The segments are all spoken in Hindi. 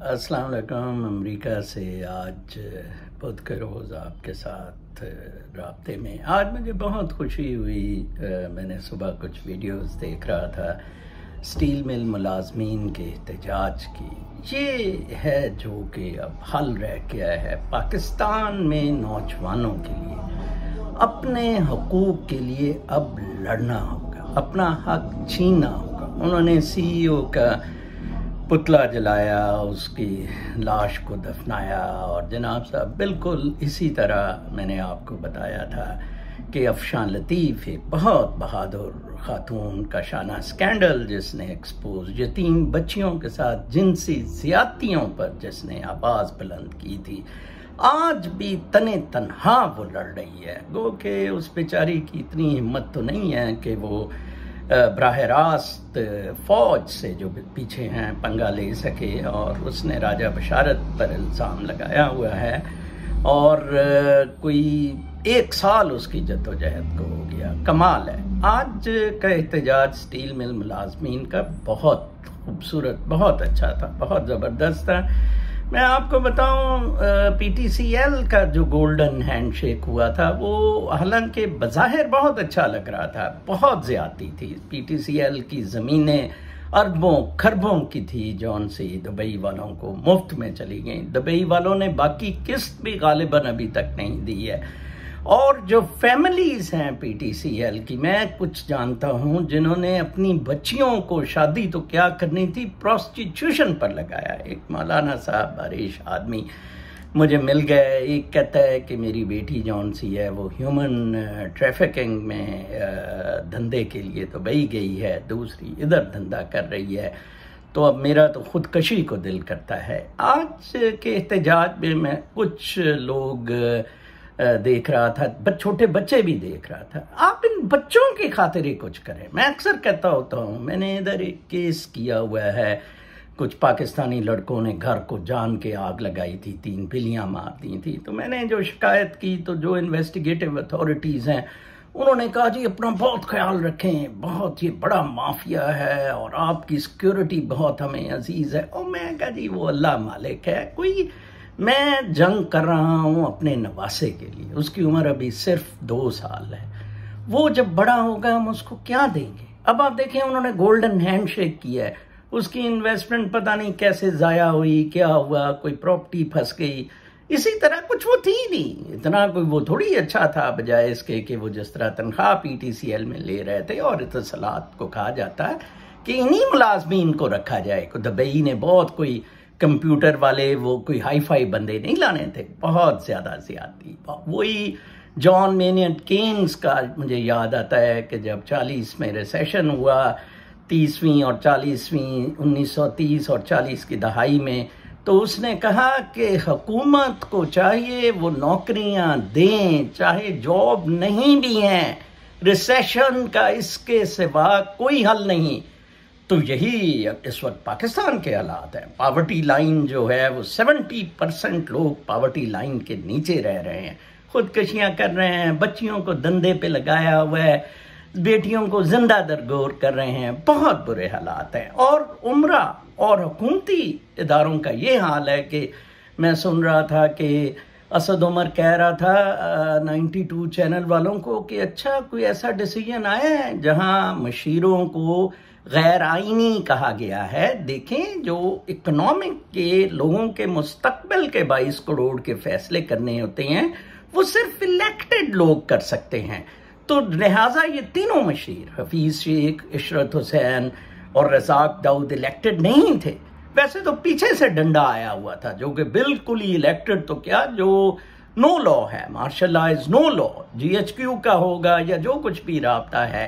अस्सलाम वालेकुम। अमेरिका से आज बुध के रोज़ आपके साथ राब्ते में। आज मुझे बहुत खुशी हुई। मैंने सुबह कुछ वीडियोस देख रहा था स्टील मिल मुलाजमीन के एहतजाज की। ये है जो कि अब हल रह गया है पाकिस्तान में नौजवानों के लिए। अपने हकूक़ के लिए अब लड़ना होगा, अपना हक छीनना होगा। उन्होंने CEO का पुतला जलाया, उसकी लाश को दफनाया और जनाब साहब बिल्कुल इसी तरह मैंने आपको बताया था कि अफशान लतीफ़ एक बहुत बहादुर खातून का शाना स्कैंडल जिसने एक्सपोज यतीम बच्चियों के साथ जिनसी ज़्यादतियों पर जिसने आवाज़ बुलंद की थी, आज भी तने तन्हा वो लड़ रही है। गो कि उस बेचारी की इतनी हिम्मत तो नहीं है कि वो बराह रास्त फौज से जो पीछे हैं पंगा ले सके, और उसने राजा बशारत पर इल्ज़ाम लगाया हुआ है और कोई 1 साल उसकी जद्दोजहद को हो गया। कमाल है। आज का एहतजाज स्टील मिल मुलाजमीन का बहुत खूबसूरत, बहुत अच्छा था, बहुत ज़बरदस्त था। मैं आपको बताऊं, PTCL का जो गोल्डन हैंडशेक हुआ था वो हालांकि बज़ाहिर बहुत अच्छा लग रहा था, बहुत ज़्यादती थी। PTCL की ज़मीनें अरबों खरबों की थी जौन सी दुबई वालों को मुफ्त में चली गई। दुबई वालों ने बाकी किस्त भी गालिबन अभी तक नहीं दी है। और जो फैमिलीज हैं PTCL की, मैं कुछ जानता हूं जिन्होंने अपनी बच्चियों को शादी तो क्या करनी थी, प्रोस्टिट्यूशन पर लगाया। एक मौलाना साहब बारिश आदमी मुझे मिल गए। एक कहता है कि मेरी बेटी जौन सी है वो ह्यूमन ट्रैफिकिंग में धंधे के लिए तो बही गई है, दूसरी इधर धंधा कर रही है। तो अब मेरा तो खुदकशी को दिल करता है। आज के एहतजाज में मैं कुछ लोग देख रहा था, छोटे बच्चे भी देख रहा था। आप इन बच्चों की खातिर ही कुछ करें। मैं अक्सर कहता होता हूँ, मैंने इधर एक केस किया हुआ है, कुछ पाकिस्तानी लड़कों ने घर को जान के आग लगाई थी, 3 बिल्लियाँ मार दी थी। तो मैंने जो शिकायत की तो जो इन्वेस्टिगेटिव अथॉरिटीज़ हैं उन्होंने कहा जी अपना बहुत ख्याल रखें, बहुत ये बड़ा माफिया है और आपकी सिक्योरिटी बहुत हमें अजीज़ है। और मैं कहा जी वो अल्लाह मालिक है, कोई मैं जंग कर रहा हूं अपने नवासे के लिए, उसकी उम्र अभी सिर्फ 2 साल है। वो जब बड़ा होगा हम उसको क्या देंगे। अब आप देखें उन्होंने गोल्डन हैंडशेक किया है, उसकी इन्वेस्टमेंट पता नहीं कैसे ज़ाया हुई, क्या हुआ, कोई प्रॉपर्टी फंस गई। इसी तरह कुछ वो थी नहीं, इतना कोई वो थोड़ी अच्छा था, बजाय इसके कि वो जिस तरह तनख्वाह PTCL में ले रहे थे। और इत्तलात को कहा जाता है कि इन्हीं मुलाजमीन को रखा जाए। दुबई ने बहुत कोई कंप्यूटर वाले वो कोई हाई फाई बंदे नहीं लाने थे, बहुत ज़्यादा ज़्यादती। वही जॉन मेनियट केन्स का मुझे याद आता है कि जब 40 में रिसेशन हुआ, 30वीं और 40वीं 1930 और 40 की दहाई में, तो उसने कहा कि हुकूमत को चाहिए वो नौकरियां दें चाहे जॉब नहीं भी हैं, रिसेशन का इसके सिवा कोई हल नहीं। तो यही इस वक्त पाकिस्तान के हालात हैं। पावर्टी लाइन जो है वो 70% लोग पावर्टी लाइन के नीचे रह रहे हैं, खुदकशियां कर रहे हैं, बच्चियों को धंधे पे लगाया हुआ है, बेटियों को जिंदा दरगोर कर रहे हैं। बहुत बुरे हालात हैं। और उम्रा और हुकूमती इदारों का ये हाल है कि मैं सुन रहा था कि असद उमर कह रहा था 92 चैनल वालों को कि अच्छा कोई ऐसा डिसीजन आया है जहां मशीरों को गैर आईनी कहा गया है। देखें, जो इकोनॉमिक के लोगों के मुस्तकबिल के 22 करोड़ के फैसले करने होते हैं वो सिर्फ इलेक्टेड लोग कर सकते हैं। तो लिहाजा ये तीनों मशीर हफीज शेख, इशरत हुसैन और रज़ाक दाऊद इलेक्टेड नहीं थे। वैसे तो पीछे से डंडा आया हुआ था जो कि बिल्कुल ही इलेक्टेड तो क्या, जो नो लॉ है, martial law is no law, GHQ का होगा या जो कुछ भी राब्ता है,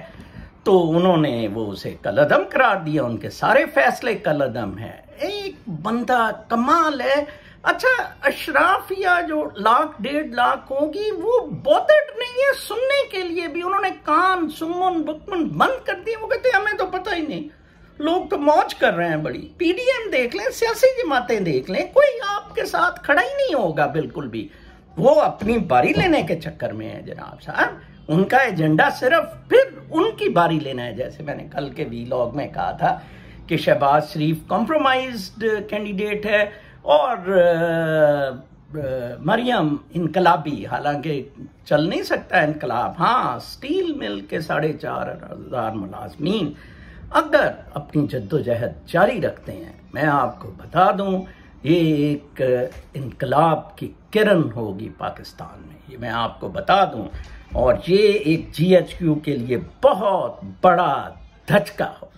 तो उन्होंने वो उसे कलअदम करार दिया। उनके सारे फैसले कलअदम है। एक बंदा कमाल है। अच्छा, अशराफिया जो 1.5 लाख होगी वो बोधट नहीं है सुनने के लिए भी। उन्होंने कान सुमन बुकमन बंद कर दिए। वो कहते हमें तो पता ही नहीं, लोग तो मौज कर रहे हैं बड़ी। PDM देख लें, सियासी जमातें देख लें, कोई आपके साथ खड़ा ही नहीं होगा बिल्कुल भी। वो अपनी बारी लेने के चक्कर में है जनाब साहब। उनका एजेंडा सिर्फ फिर उनकी बारी लेना है। जैसे मैंने कल के वीलॉग में कहा था कि शहबाज शरीफ कॉम्प्रोमाइज्ड कैंडिडेट है और मरियम इनकलाबी, हालांकि चल नहीं सकता इनकलाब। हाँ, स्टील मिल के 4,500 मुलाजमीन अगर अपनी जद्दोजहद जारी रखते हैं, मैं आपको बता दूं, ये एक इनकलाब की किरण होगी पाकिस्तान में, ये मैं आपको बता दूं। और ये एक GHQ के लिए बहुत बड़ा धचका होगा।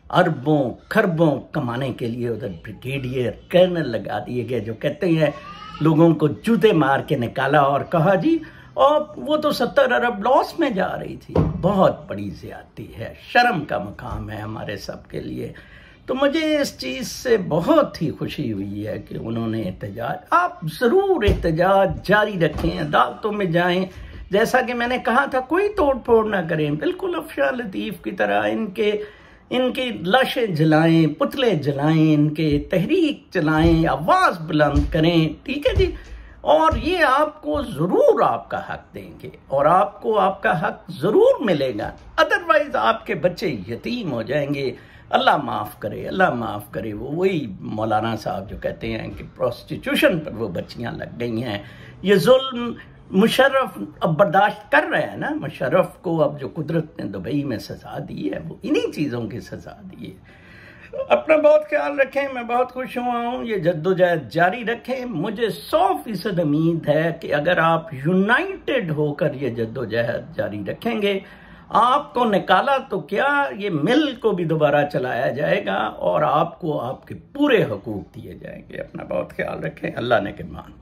अरबों खरबों कमाने के लिए उधर ब्रिगेडियर कर्नल लगा दिए गए, जो कहते हैं लोगों को जूते मार के निकाला और कहा जी, और वो तो 70 अरब लॉस में जा रही थी। बहुत बड़ी ज्यादती है, शर्म का मुकाम है हमारे सब के लिए। तो मुझे इस चीज़ से बहुत ही खुशी हुई है कि उन्होंने एहतजाज, आप ज़रूर एहतजाज जारी रखें, अदालतों में जाएं, जैसा कि मैंने कहा था, कोई तोड़ फोड़ ना करें, बिल्कुल अफशान लतीफ़ की तरह इनकी लाशें जलाएं, पुतले जलाएं, इनके तहरीक चलाएं, आवाज़ बुलंद करें, ठीक है जी। और ये आपको ज़रूर आपका हक देंगे और आपको आपका हक ज़रूर मिलेगा, अदरवाइज आपके बच्चे यतीम हो जाएंगे। अल्लाह माफ़ करे, अल्लाह माफ़ करे। वो वही मौलाना साहब जो कहते हैं कि प्रोस्टिट्यूशन पर वो बच्चियां लग गई हैं। ये जुल्म मुशर्रफ अब बर्दाश्त कर रहे हैं ना, मुशर्रफ को अब जो कुदरत ने दुबई में सजा दी है वो इन्हीं चीज़ों की सजा दी है। अपना बहुत ख्याल रखें, मैं बहुत खुश हुआ हूँ, ये जद्दोजहद जारी रखें। मुझे 100% उम्मीद है कि अगर आप यूनाइटेड होकर ये जद्दोजहद जारी रखेंगे, आपको निकाला तो क्या, ये मिल को भी दोबारा चलाया जाएगा और आपको आपके पूरे हकूक दिए जाएंगे। अपना बहुत ख्याल रखें, अल्लाह ने के मान।